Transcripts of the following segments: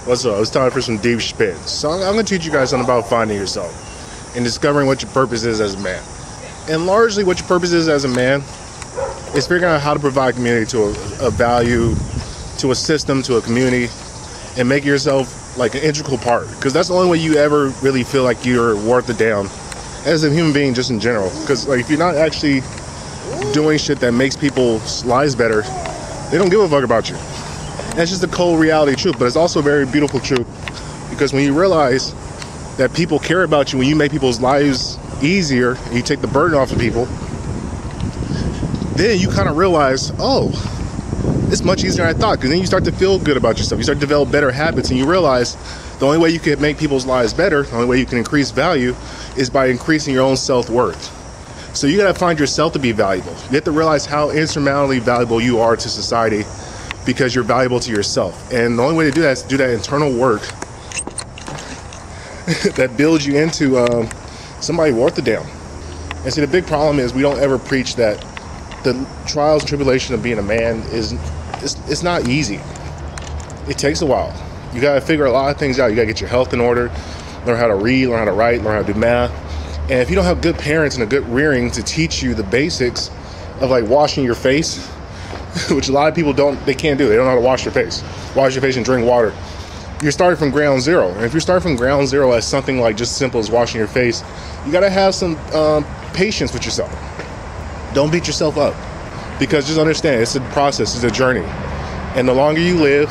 What's up? It's time for some deep spit. So I'm going to teach you guys something about finding yourself and discovering what your purpose is as a man. And largely what your purpose is as a man is figuring out how to provide community to a value, to a system, to a community, and make yourself like an integral part. Because that's the only way you ever really feel like you're worth a damn as a human being, just in general. Because like if you're not actually doing shit that makes people's lives better, they don't give a fuck about you. That's just the cold reality truth, but it's also a very beautiful truth, because when you realize that people care about you, when you make people's lives easier and you take the burden off of people, then you kind of realize, oh, it's much easier than I thought. Because then you start to feel good about yourself, you start to develop better habits, and you realize the only way you can make people's lives better, the only way you can increase value, is by increasing your own self-worth. So you got to find yourself to be valuable. You have to realize how insurmountably valuable you are to society, because you're valuable to yourself. And the only way to do that is to do that internal work that builds you into somebody worth a damn. And see, the big problem is we don't ever preach that the trials and tribulations of being a man it's not easy. It takes a while. You got to figure a lot of things out. You got to get your health in order, learn how to read, learn how to write, learn how to do math. And if you don't have good parents and a good rearing to teach you the basics of like washing your face, which a lot of people they can't do. They don't know how to wash your face and drink water. You're starting from ground zero. And if you're starting from ground zero as something like just simple as washing your face, you got to have some patience with yourself. Don't beat yourself up, because just understand, it's a process, it's a journey. And the longer you live,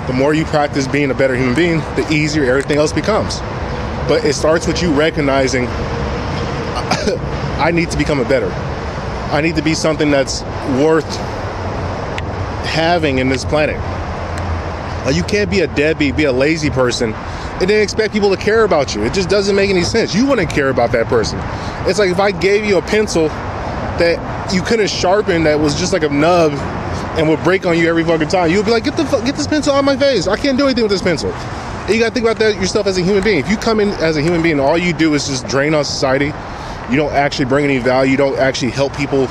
the more you practice being a better human being, the easier everything else becomes. But it starts with you recognizing, I need to become a better. I need to be something that's worth having in this planet. You can't be a deadbeat, be a lazy person, and then expect people to care about you. It just doesn't make any sense. You wouldn't care about that person. It's like if I gave you a pencil that you couldn't sharpen, that was just like a nub and would break on you every fucking time, you'd be like, get this pencil out of my face. I can't do anything with this pencil. And you gotta think about that yourself as a human being. If you come in as a human being, all you do is just drain on society, you don't actually bring any value, you don't actually help people,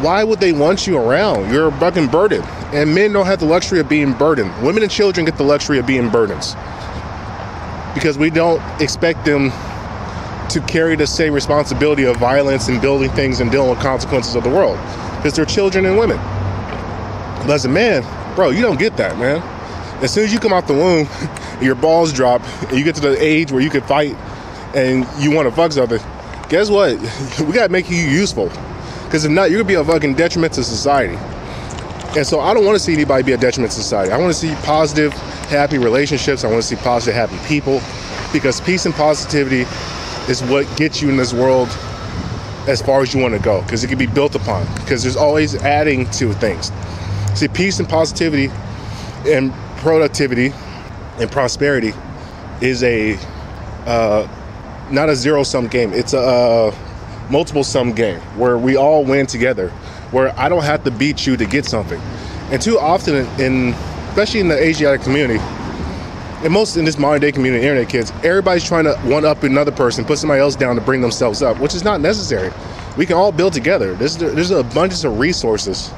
why would they want you around? You're a fucking burden. And men don't have the luxury of being burdened. Women and children get the luxury of being burdens, because we don't expect them to carry the same responsibility of violence and building things and dealing with consequences of the world, because they're children and women. But as a man, bro, you don't get that, man. As soon as you come out the womb, your balls drop, and you get to the age where you can fight and you want to fuck something, guess what? We got to make you useful. Because if not, you're going to be a fucking detriment to society. And so I don't want to see anybody be a detriment to society. I want to see positive, happy relationships. I want to see positive, happy people. Because peace and positivity is what gets you in this world as far as you want to go. Because it can be built upon. Because there's always adding to things. See, peace and positivity and productivity and prosperity is not a zero-sum game. It's a multiple-sum game where we all win together, where I don't have to beat you to get something. And too often, especially in the Asiatic community, and most in this modern-day community, internet kids, everybody's trying to one-up another person, put somebody else down to bring themselves up, which is not necessary. We can all build together. There's an abundance of resources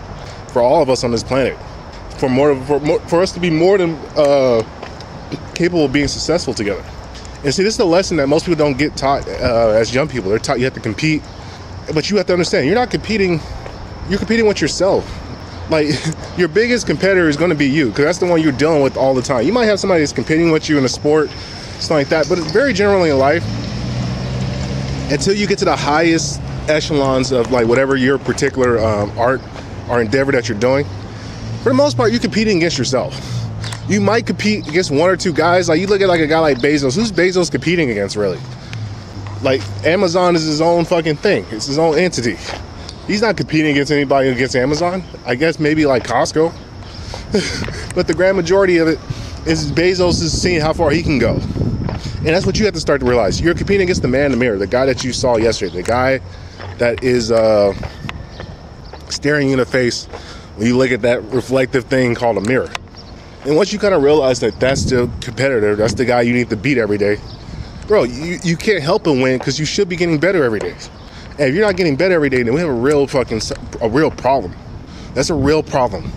for all of us on this planet, for us to be more than capable of being successful together. And see, this is the lesson that most people don't get taught as young people. They're taught you have to compete, but you have to understand, you're not competing, you're competing with yourself. Like, your biggest competitor is going to be you, because that's the one you're dealing with all the time. You might have somebody that's competing with you in a sport, something like that, but it's very generally in life, until you get to the highest echelons of like whatever your particular art or endeavor that you're doing, for the most part, you're competing against yourself. You might compete against one or two guys. Like, you look at like a guy like Bezos. Who's Bezos competing against, really? Like, Amazon is his own fucking thing. It's his own entity. He's not competing against anybody against Amazon. I guess maybe like Costco. But the grand majority of it is Bezos is seeing how far he can go. And that's what you have to start to realize. You're competing against the man in the mirror, the guy that you saw yesterday, the guy that is staring you in the face when you look at that reflective thing called a mirror. And once you kind of realize that that's the competitor, that's the guy you need to beat every day, bro, you can't help but win, because you should be getting better every day. And if you're not getting better every day, then we have a real problem. That's a real problem.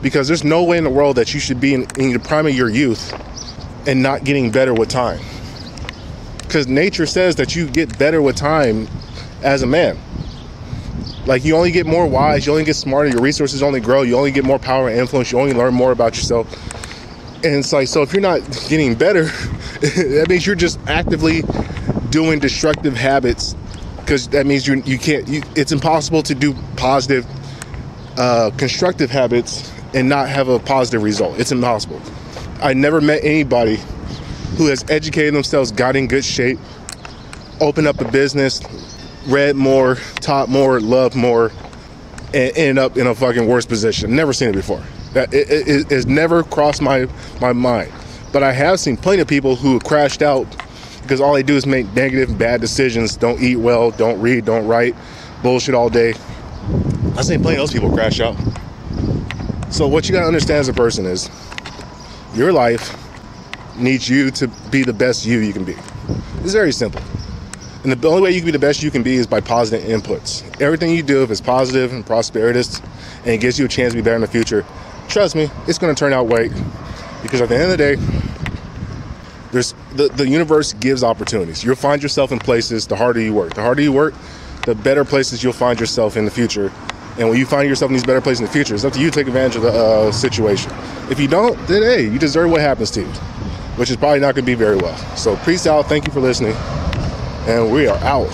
Because there's no way in the world that you should be in the prime of your youth and not getting better with time. Because nature says that you get better with time as a man. Like, you only get more wise, you only get smarter, your resources only grow, you only get more power and influence, you only learn more about yourself. And it's like, so if you're not getting better, that means you're just actively doing destructive habits, because that means it's impossible to do positive, constructive habits and not have a positive result. It's impossible. I never met anybody who has educated themselves, got in good shape, opened up a business, read more, taught more, loved more, and ended up in a fucking worse position. Never seen it before. That it has never crossed my mind. But I have seen plenty of people who have crashed out because all they do is make negative and bad decisions, don't eat well, don't read, don't write, bullshit all day. I've seen plenty of those people crash out. So what you gotta understand as a person is your life needs you to be the best you can be. It's very simple. And the only way you can be the best you can be is by positive inputs. Everything you do, if it's positive and prosperitous and it gives you a chance to be better in the future, trust me, it's going to turn out right. Because at the end of the day, there's the universe gives opportunities. You'll find yourself in places the harder you work. The harder you work, the better places you'll find yourself in the future. And when you find yourself in these better places in the future, it's up to you to take advantage of the situation. If you don't, then hey, you deserve what happens to you, which is probably not going to be very well. So peace out. Thank you for listening. And we are out.